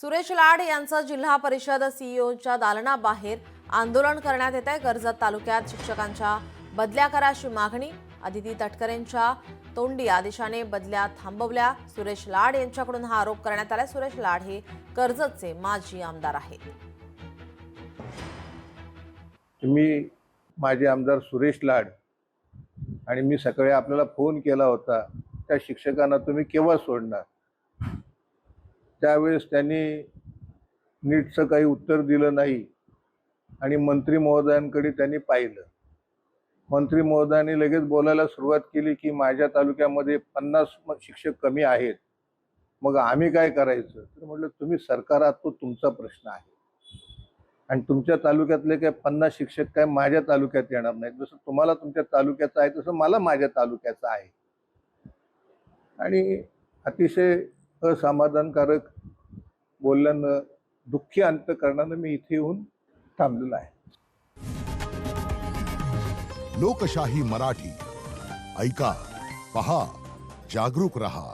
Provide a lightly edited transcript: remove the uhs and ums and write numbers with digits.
सुरेश लाड यांचं जिल्हा परिषद सीईओच्या दालनाबाहेर आंदोलन करण्यात येत आहे। कर्जत तालुक्यात शिक्षकांच्या बदल्या कराची मागणी। अदिती तटकरेंच्या तोंडी आदेशाने बदल्या थांबवल्या। सुरेश लाड यांच्याकडून हा आरोप करण्यात आला। सुरेश लाड हे कर्जतचे माजी आमदार आहेत। मी माजी आमदार सुरेश लाड आणि मी सकाळी आपल्याला फोन केला होता, त्या शिक्षकांना तुम्ही केव्हा सोडणार। त्यावेळेस त्यांनी नीटचं काही उत्तर दिलं नाही आणि मंत्री महोदयांकडे त्यांनी पाहिलं। मंत्री महोदयांनी लगेच बोलायला सुरुवात केली की माझ्या तालुक्यामध्ये 50 शिक्षक कमी आहेत, मग आम्ही काय करायचं। तर म्हटलं तुम्ही सरकार आहात, तो तुमचा प्रश्न आहे आणि तुमच्या तालुक्यातले काय 50 शिक्षक काय माझ्या तालुक्यात येणार नाहीत। जसं तुम्हाला तुमच्या तालुक्याचं आहे तसं मला माझ्या तालुक्याचं आहे। आणि अतिशय असमाधानकारक बोलल्यानं दुःखी अंतःकरणानं मी इथे येऊन थांबलेलो आहे। लोकशाही मराठी ऐका, पहा, जागरूक रहा।